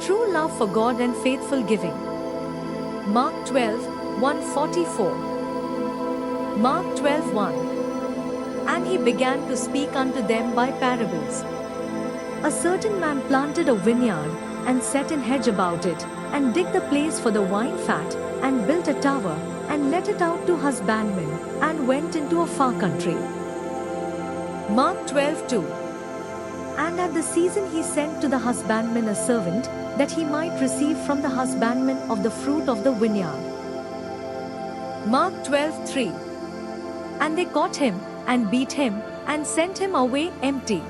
true love for God and faithful giving. Mark 12:1-44. Mark 12:1. And he began to speak unto them by parables. A certain man planted a vineyard, and set an hedge about it, and digged the place for the wine fat, and built a tower, and let it out to husbandmen, and went into a far country. Mark 12:2. And at the season he sent to the husbandman a servant, that he might receive from the husbandman of the fruit of the vineyard. Mark 12:3. And they caught him, and beat him, and sent him away empty.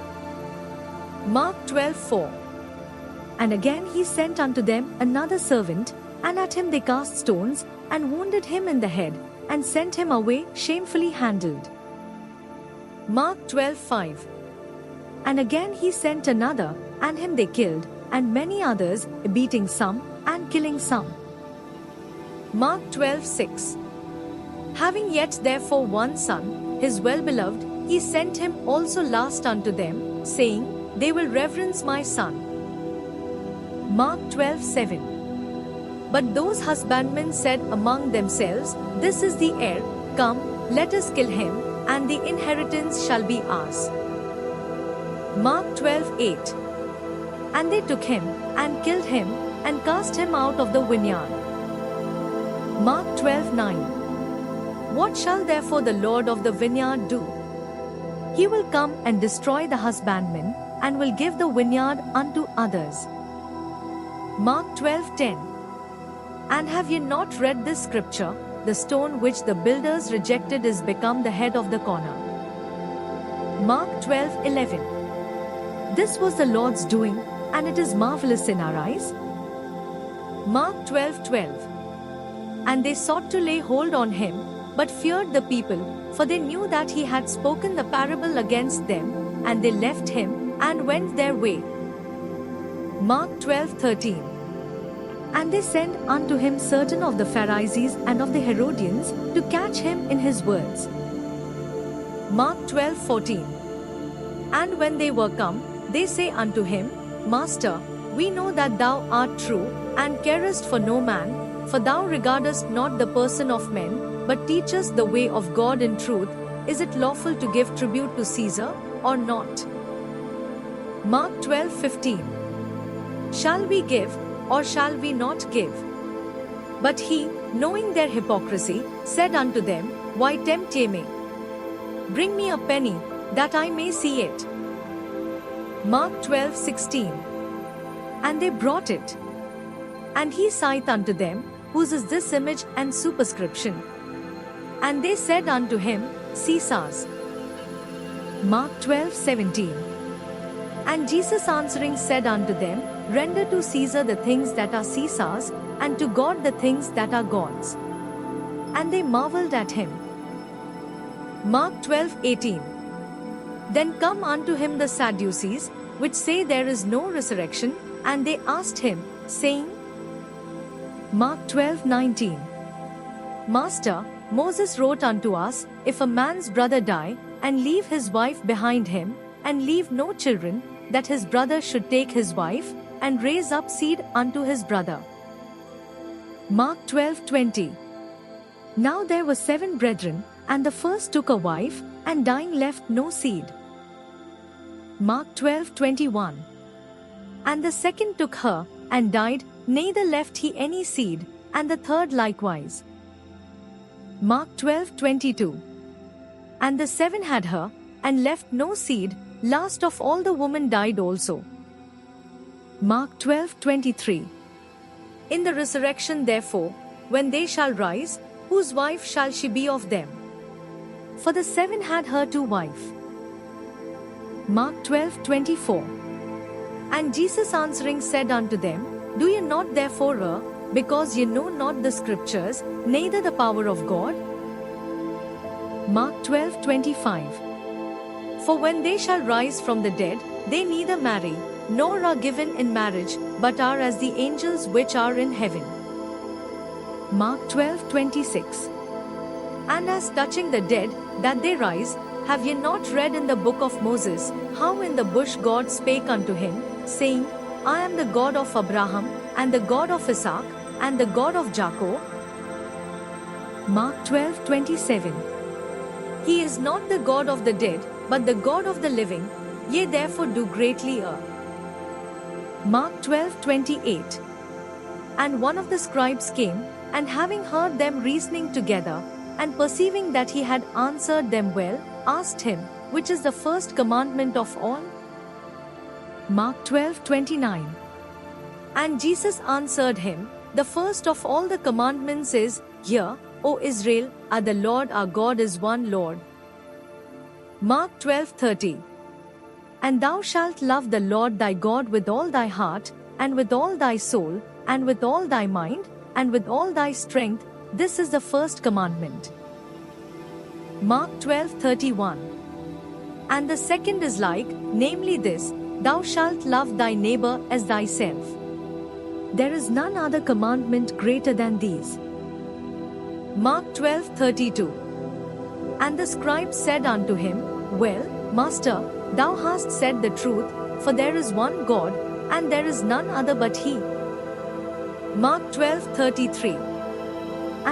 Mark 12:4. And again he sent unto them another servant, and at him they cast stones, and wounded him in the head, and sent him away shamefully handled. Mark 12:5. And again he sent another, and him they killed, and many others, beating some, and killing some. Mark 12:6. Having yet therefore one son, his well-beloved, he sent him also last unto them, saying, They will reverence my son. Mark 12:7. But those husbandmen said among themselves, This is the heir, come, let us kill him, and the inheritance shall be ours. Mark 12:8. And they took him, and killed him, and cast him out of the vineyard. Mark 12:9. What shall therefore the Lord of the vineyard do? He will come and destroy the husbandmen, and will give the vineyard unto others. Mark 12:10. And have ye not read this scripture, the stone which the builders rejected is become the head of the corner? Mark 12:11. This was the Lord's doing, and it is marvelous in our eyes. Mark 12:12. And they sought to lay hold on him, but feared the people, for they knew that he had spoken the parable against them, and they left him, and went their way. Mark 12:13. And they sent unto him certain of the Pharisees and of the Herodians, to catch him in his words. Mark 12:14. And when they were come, they say unto him, Master, we know that thou art true, and carest for no man, for thou regardest not the person of men, but teachest the way of God in truth. Is it lawful to give tribute to Caesar, or not? Mark 12:15. Shall we give, or shall we not give? But he, knowing their hypocrisy, said unto them, Why tempt ye me? Bring me a penny, that I may see it. Mark 12:16. And they brought it. And he saith unto them, Whose is this image and superscription? And they said unto him, Caesar's. Mark 12:17. And Jesus answering said unto them, Render to Caesar the things that are Caesar's, and to God the things that are God's. And they marveled at him. Mark 12:18. Then come unto him the Sadducees, which say there is no resurrection, and they asked him, saying, Mark 12:19. Master, Moses wrote unto us, If a man's brother die, and leave his wife behind him, and leave no children, that his brother should take his wife, and raise up seed unto his brother. Mark 12:20. Now there were 7 brethren, and the first took a wife, and dying left no seed. Mark 12:21. And the second took her, and died, neither left he any seed, and the third likewise. Mark 12:22. And the 7 had her, and left no seed, last of all the woman died also. Mark 12:23. In the resurrection therefore, when they shall rise, whose wife shall she be of them? For the 7 had her to wife. Mark 12:24. And Jesus answering said unto them, Do ye not therefore err, because ye know not the scriptures, neither the power of God? Mark 12:25. For when they shall rise from the dead, they neither marry, nor are given in marriage, but are as the angels which are in heaven. Mark 12:26. And as touching the dead, that they rise, have ye not read in the book of Moses, how in the bush God spake unto him, saying, I am the God of Abraham, and the God of Isaac, and the God of Jacob? Mark 12:27. He is not the God of the dead, but the God of the living, ye therefore do greatly err. Mark 12:28. And one of the scribes came, and having heard them reasoning together, and perceiving that he had answered them well, asked him, which is the first commandment of all? Mark 12:29. And Jesus answered him, the first of all the commandments is, Hear, O Israel, the Lord our God is one Lord. Mark 12:30. And thou shalt love the Lord thy God with all thy heart, and with all thy soul, and with all thy mind, and with all thy strength. This is the first commandment. Mark 12:31. And the second is like, namely this, thou shalt love thy neighbor as thyself. There is none other commandment greater than these. Mark 12:32. And the scribe said unto him, Well, Master, thou hast said the truth, for there is one God, and there is none other but He. Mark 12:33.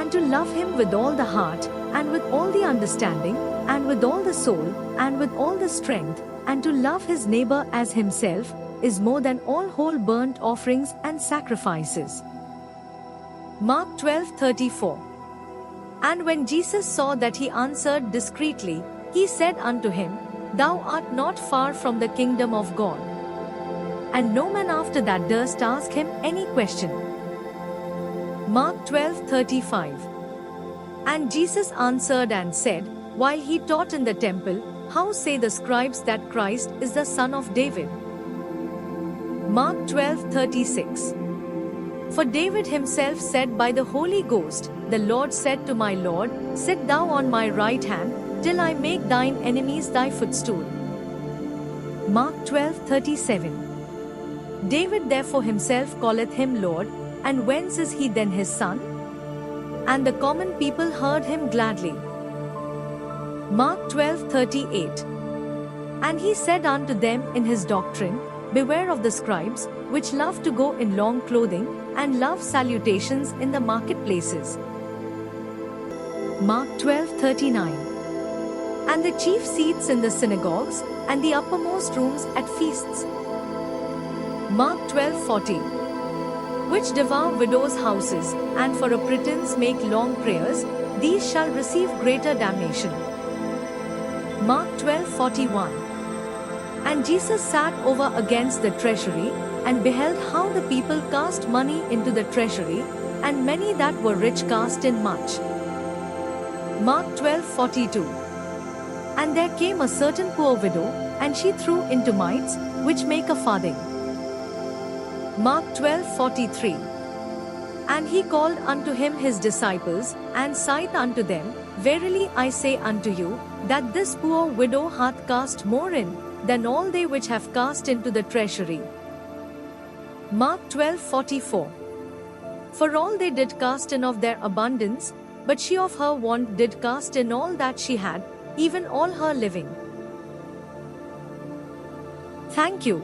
And to love Him with all the heart, and with all the understanding, and with all the soul, and with all the strength, and to love his neighbor as himself, is more than all whole burnt offerings and sacrifices. Mark 12:34. And when Jesus saw that he answered discreetly, he said unto him, Thou art not far from the kingdom of God. And no man after that durst ask him any question. Mark 12:35. And Jesus answered and said, while he taught in the temple, How say the scribes that Christ is the son of David? Mark 12:36. For David himself said by the Holy Ghost, The Lord said to my Lord, Sit thou on my right hand, till I make thine enemies thy footstool. Mark 12:37. David therefore himself calleth him Lord, and whence is he then his son? And the common people heard him gladly. Mark 12:38. And he said unto them in his doctrine, Beware of the scribes, which love to go in long clothing, and love salutations in the marketplaces. Mark 12:39. And the chief seats in the synagogues, and the uppermost rooms at feasts. Mark 12:40. Which devour widows' houses, and for a pretense make long prayers, these shall receive greater damnation. Mark 12:41. And Jesus sat over against the treasury, and beheld how the people cast money into the treasury, and many that were rich cast in much. Mark 12:42. And there came a certain poor widow, and she threw into mites, which make a farthing. Mark 12:43. And he called unto him his disciples, and saith unto them, Verily I say unto you, that this poor widow hath cast more in, than all they which have cast into the treasury. Mark 12:44. For all they did cast in of their abundance, but she of her want did cast in all that she had, even all her living. Thank you.